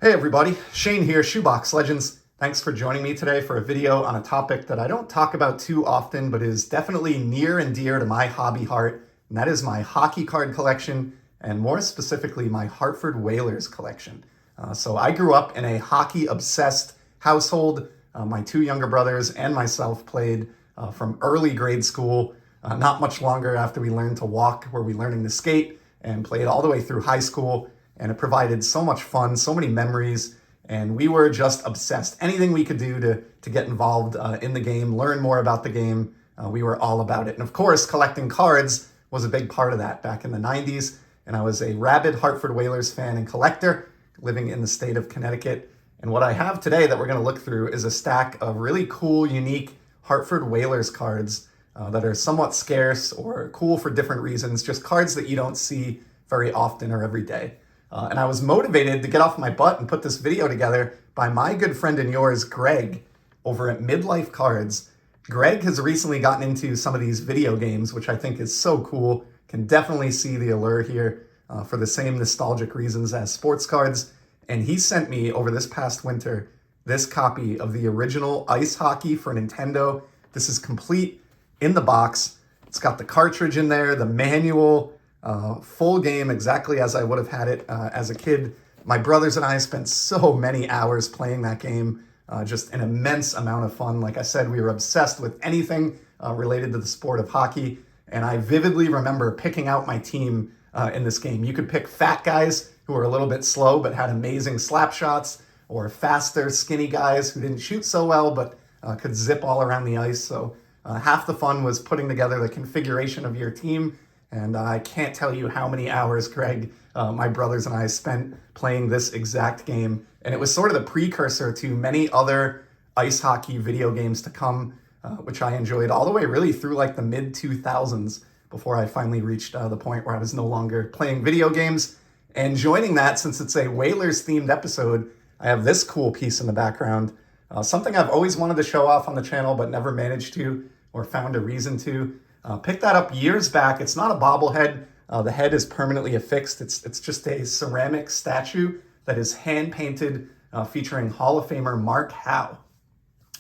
Hey everybody, Shane here, Shoebox Legends. Thanks for joining me today for a video on a topic that I don't talk about too often, but is definitely near and dear to my hobby heart, and that is my hockey card collection, and more specifically, my Hartford Whalers collection. So I grew up in a hockey-obsessed household. My two younger brothers and myself played from early grade school, not much longer after we learned to walk, were we learning to skate, and played all the way through high school. And it provided so much fun, so many memories, and we were just obsessed. Anything we could do to get involved in the game, learn more about the game, we were all about it. And of course, collecting cards was a big part of that back in the 90s, and I was a rabid Hartford Whalers fan and collector living in the state of Connecticut. And what I have today that we're going to look through is a stack of really cool, unique Hartford Whalers cards that are somewhat scarce or cool for different reasons, just cards that you don't see very often or every day. And I was motivated to get off my butt and put this video together by my good friend and yours, Graig, over at Midlife Cards. Graig has recently gotten into some of these video games, which I think is so cool. Can definitely see the allure here for the same nostalgic reasons as sports cards. And he sent me over this past winter this copy of the original Ice Hockey for Nintendo. This is complete in the box. It's got the cartridge in there, the manual, full game exactly as I would have had it as a kid. My brothers and I spent so many hours playing that game, just an immense amount of fun. Like I said, we were obsessed with anything related to the sport of hockey, and I vividly remember picking out my team in this game. You could pick fat guys who were a little bit slow but had amazing slap shots, or faster, skinny guys who didn't shoot so well but could zip all around the ice. So half the fun was putting together the configuration of your team. And I can't tell you how many hours, Greg, my brothers and I spent playing this exact game. And it was sort of the precursor to many other ice hockey video games to come, which I enjoyed all the way really through like the mid-2000s before I finally reached the point where I was no longer playing video games. And joining that, since it's a Whalers-themed episode, I have this cool piece in the background, something I've always wanted to show off on the channel but never managed to or found a reason to. Picked that up years back. It's not a bobblehead. The head is permanently affixed. It's just a ceramic statue that is hand-painted featuring Hall of Famer Mark Howe.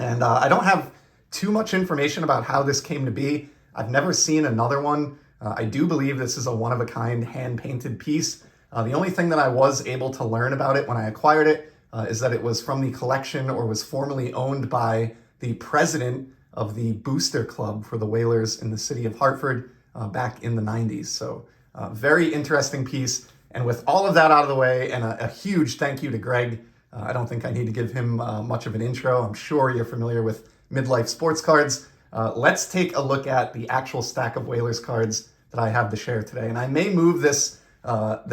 And I don't have too much information about how this came to be. I've never seen another one. I do believe this is a one-of-a-kind hand-painted piece. The only thing that I was able to learn about it when I acquired it is that it was from the collection or was formerly owned by the president of the booster club for the Whalers in the city of Hartford back in the 90s. So very interesting piece. And with all of that out of the way, and a huge thank you to Greg. I don't think I need to give him much of an intro. I'm sure you're familiar with Midlife Sports Cards. Let's take a look at the actual stack of Whalers cards that I have to share today. And I may move this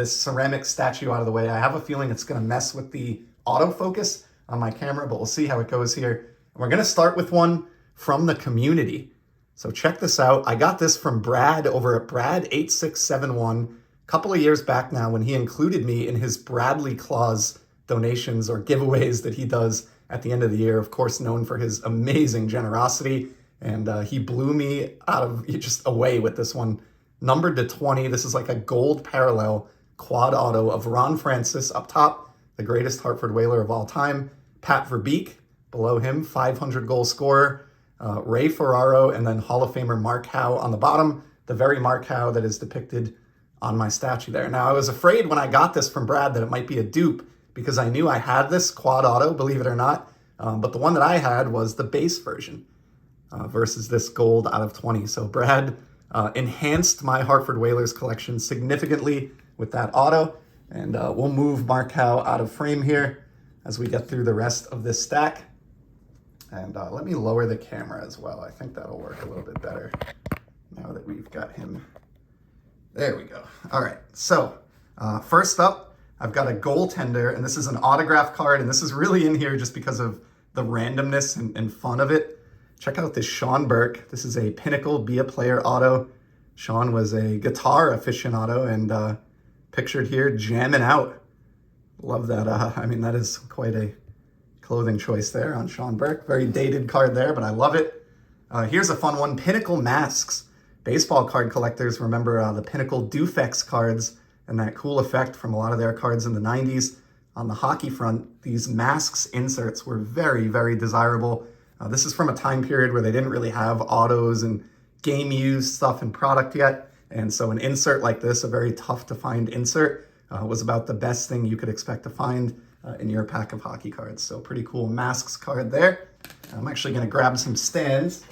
ceramic statue out of the way. I have a feeling it's going to mess with the autofocus on my camera, but we'll see how it goes here. And we're going to start with one from the community. So check this out. I got this from Brad over at Brad8671 a couple of years back now when he included me in his Bradley Claus donations or giveaways that he does at the end of the year. Of course, known for his amazing generosity. And he blew me out of just away with this one. Numbered to 20. This is like a gold parallel quad auto of Ron Francis up top, the greatest Hartford Whaler of all time. Pat Verbeek below him, 500 goal scorer. Ray Ferraro, and then Hall of Famer Mark Howe on the bottom, the very Mark Howe that is depicted on my statue there. Now, I was afraid when I got this from Brad that it might be a dupe because I knew I had this quad auto, believe it or not, but the one that I had was the base version versus this gold out of 20. So Brad enhanced my Hartford Whalers collection significantly with that auto, and we'll move Mark Howe out of frame here as we get through the rest of this stack. And let me lower the camera as well. I think that'll work a little bit better now that we've got him. There we go. All right, so first up, I've got a goaltender, and this is an autograph card, and this is really in here just because of the randomness and fun of it. Check out this Sean Burke. This is a Pinnacle Be a Player auto. Sean was a guitar aficionado and pictured here jamming out. Love that. I mean, that is quite a clothing choice there on Sean Burke. Very dated card there, but I love it. Here's a fun one, Pinnacle Masks. Baseball card collectors remember the Pinnacle Dufex cards and that cool effect from a lot of their cards in the 90s. on the hockey front, these masks inserts were very, very desirable. This is from a time period where they didn't really have autos and game use stuff in product yet. And so an insert like this, a very tough to find insert, was about the best thing you could expect to find in your pack of hockey cards. So pretty cool masks card there. I'm actually going to grab some stands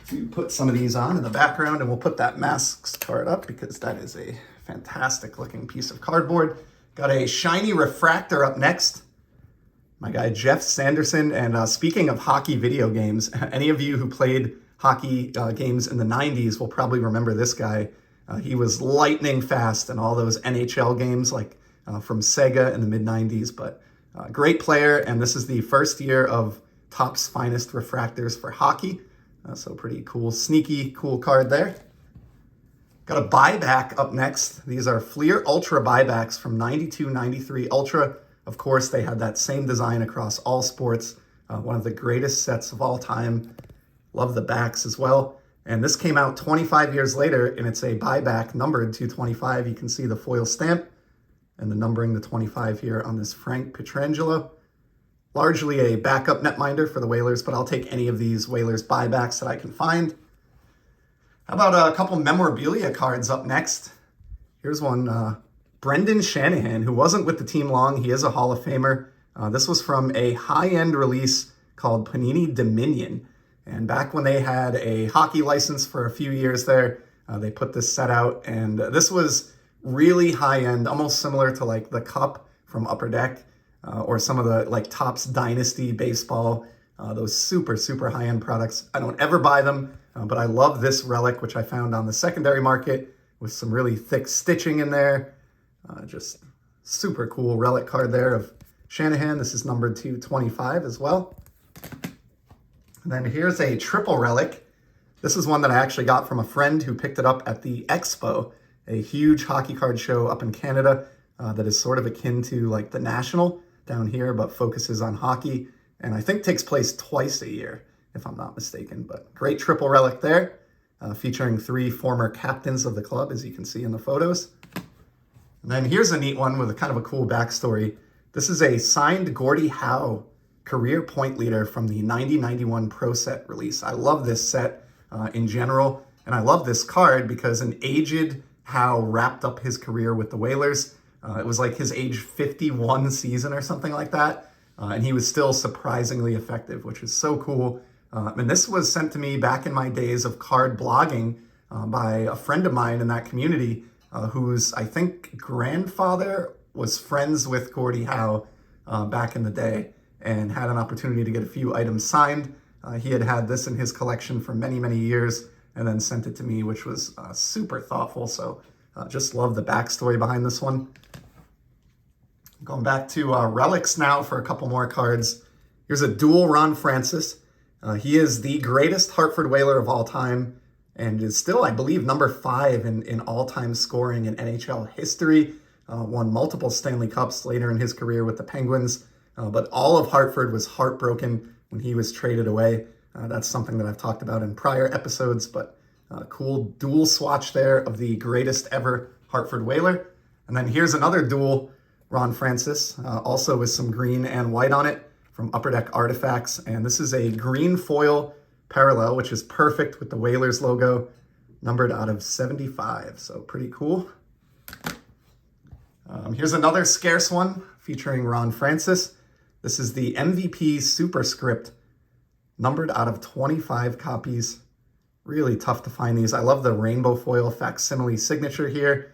to put some of these on in the background, and we'll put that masks card up because that is a fantastic looking piece of cardboard. Got a shiny refractor up next. My guy Jeff Sanderson. And speaking of hockey video games, any of you who played hockey games in the 90s will probably remember this guy. He was lightning fast in all those NHL games, like from Sega in the mid-90s, but great player. And this is the first year of Topps Finest refractors for hockey. So pretty cool, sneaky, cool card there. Got a buyback up next. These are Fleer Ultra buybacks from 92-93 Ultra. Of course, they had that same design across all sports. One of the greatest sets of all time. Love the backs as well. And this came out 25 years later, and it's a buyback numbered 225. You can see the foil stamp and the numbering, the 25 here on this Frank Pietrangelo. Largely a backup netminder for the Whalers, but I'll take any of these Whalers buybacks that I can find. How about a couple memorabilia cards up next? Here's one, Brendan Shanahan, who wasn't with the team long. He is a Hall of Famer. This was from a high-end release called Panini Dominion. And back when they had a hockey license for a few years there, they put this set out. And this was really high-end, almost similar to like the Cup from Upper Deck or some of the like Topps Dynasty baseball, those super, super high-end products. I don't ever buy them, but I love this relic, which I found on the secondary market with some really thick stitching in there. Just super cool relic card there of Shanahan. This is numbered 225 as well. And then here's a triple relic. This is one that I actually got from a friend who picked it up at the Expo, a huge hockey card show up in Canada that is sort of akin to like the National down here, but focuses on hockey. And I think takes place twice a year, if I'm not mistaken. But great triple relic there, featuring 3 former captains of the club, as you can see in the photos. And then here's a neat one with a kind of a cool backstory. This is a signed Gordie Howe career point leader from the 90-91 Pro Set release. I love this set in general, and I love this card because an aged Howe wrapped up his career with the Whalers. It was like his age 51 season or something like that, and he was still surprisingly effective, which is so cool. And this was sent to me back in my days of card blogging by a friend of mine in that community whose, I think, grandfather was friends with Gordie Howe back in the day and had an opportunity to get a few items signed. He had this in his collection for many, many years and then sent it to me, which was super thoughtful. So just love the backstory behind this one. Going back to relics now for a couple more cards. Here's a dual Ron Francis. He is the greatest Hartford Whaler of all time and is still, I believe, number 5 in all-time scoring in NHL history. Won multiple Stanley Cups later in his career with the Penguins. But all of Hartford was heartbroken when he was traded away. That's something that I've talked about in prior episodes, but cool dual swatch there of the greatest ever Hartford Whaler. And then here's another dual Ron Francis, also with some green and white on it from Upper Deck Artifacts. And this is a green foil parallel, which is perfect with the Whalers logo, numbered out of 75. So pretty cool. Here's another scarce one featuring Ron Francis. This is the MVP Superscript, numbered out of 25 copies. Really tough to find these. I love the rainbow foil facsimile signature here.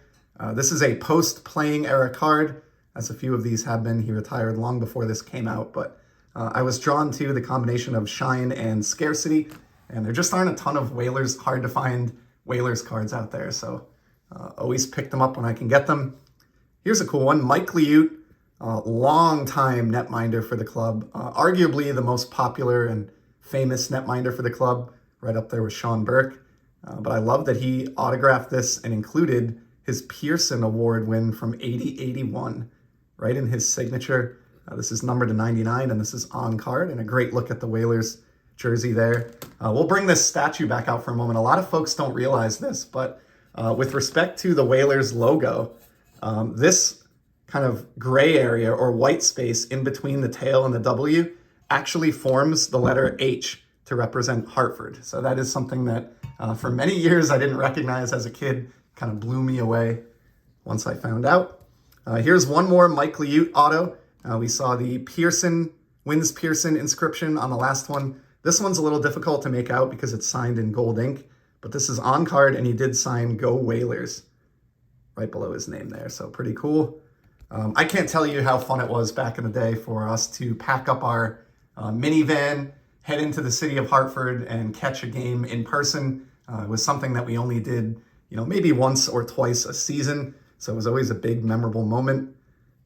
This is a post-playing era card, as a few of these have been. He retired long before this came out, but I was drawn to the combination of shine and scarcity, and there just aren't a ton of Whalers, hard to find Whalers cards out there, so always pick them up when I can get them. Here's a cool one, Mike Liute, long-time netminder for the club, arguably the most popular and famous netminder for the club, right up there with Sean Burke. But I love that he autographed this and included his Pearson Award win from 80-81 right in his signature. This is numbered to 99, and this is on card, and a great look at the Whalers jersey there. We'll bring this statue back out for a moment. A lot of folks don't realize this, but with respect to the Whalers logo, this kind of gray area or white space in between the tail and the W actually forms the letter H to represent Hartford. So that is something that for many years I didn't recognize as a kid, kind of blew me away once I found out. Here's one more Mike Liute auto. We saw the Wins Pearson inscription on the last one. This one's a little difficult to make out because it's signed in gold ink, but this is on card and he did sign Go Whalers right below his name there. So pretty cool. I can't tell you how fun it was back in the day for us to pack up our minivan, head into the city of Hartford and catch a game in person. It was something that we only did, maybe once or twice a season. So it was always a big memorable moment.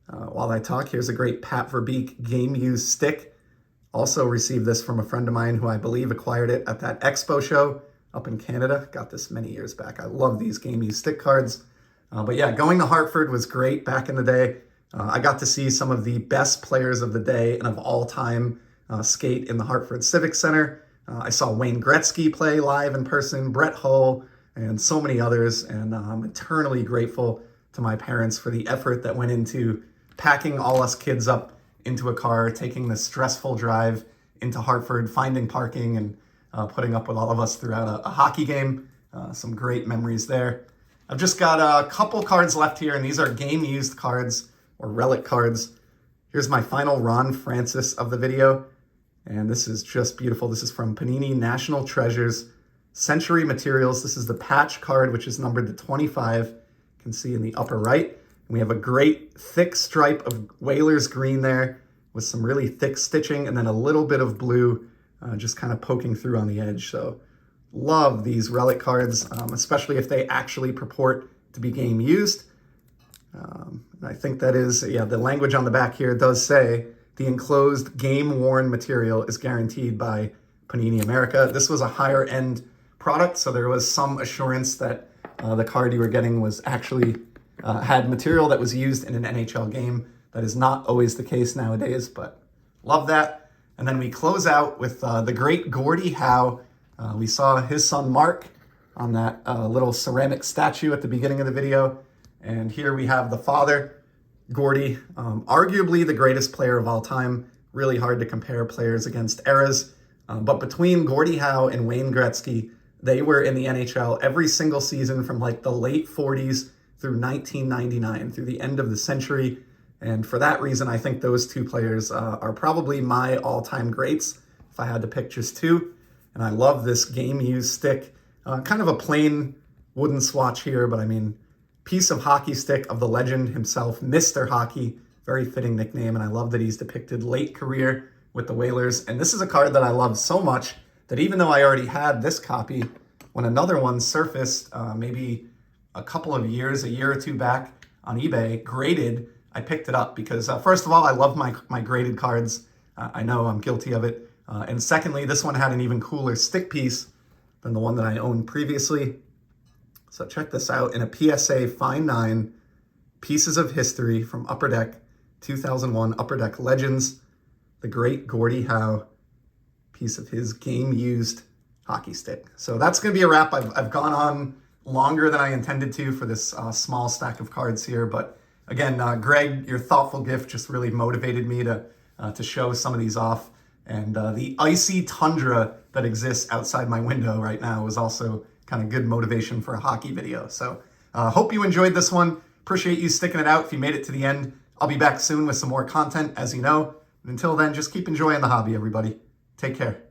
While I talk, here's a great Pat Verbeek game used stick. Also received this from a friend of mine who I believe acquired it at that expo show up in Canada. Got this many years back. I love these game used stick cards. But yeah, going to Hartford was great back in the day. I got to see some of the best players of the day and of all time skate in the Hartford Civic Center. I saw Wayne Gretzky play live in person, Brett Hull, and so many others. And I'm eternally grateful to my parents for the effort that went into packing all us kids up into a car, taking this stressful drive into Hartford, finding parking, and putting up with all of us throughout a hockey game. Some great memories there. I've just got a couple cards left here, and these are game-used cards or relic cards. Here's my final Ron Francis of the video, and this is just beautiful. This is from Panini National Treasures Century Materials. This is the patch card, which is numbered to 25. You can see in the upper right. We have a great thick stripe of Whalers green there with some really thick stitching and then a little bit of blue just kind of poking through on the edge. So love these relic cards, especially if they actually purport to be game used. I think that is, the language on the back here does say the enclosed game worn material is guaranteed by Panini America. This was a higher end product, so there was some assurance that the card you were getting was actually had material that was used in an NHL game. That is not always the case nowadays, but love that. And then we close out with the great Gordie Howe. We saw his son Mark on that little ceramic statue at the beginning of the video. And here we have the father, Gordie, arguably the greatest player of all time. Really hard to compare players against eras. But between Gordie Howe and Wayne Gretzky, they were in the NHL every single season from like the late 40s through 1999, through the end of the century. And for that reason, I think those two players are probably my all-time greats, if I had to pick just two. And I love this game-used stick. Kind of a plain wooden swatch here, but I mean, piece of hockey stick of the legend himself, Mr. Hockey, very fitting nickname. And I love that he's depicted late career with the Whalers. And this is a card that I love so much that even though I already had this copy, when another one surfaced maybe a couple of years, a year or two back on eBay, graded, I picked it up because first of all, I love my graded cards. I know I'm guilty of it. And secondly, this one had an even cooler stick piece than the one that I owned previously. So check this out. In a PSA Fine 9, Pieces of History from Upper Deck, 2001 Upper Deck Legends, the great Gordie Howe, piece of his game-used hockey stick. So that's going to be a wrap. I've gone on longer than I intended to for this small stack of cards here. But again, Greg, your thoughtful gift just really motivated me to show some of these off. And the icy tundra that exists outside my window right now was also kind of good motivation for a hockey video. So hope you enjoyed this one. Appreciate you sticking it out if you made it to the end. I'll be back soon with some more content, as you know. And until then, just keep enjoying the hobby, everybody. Take care.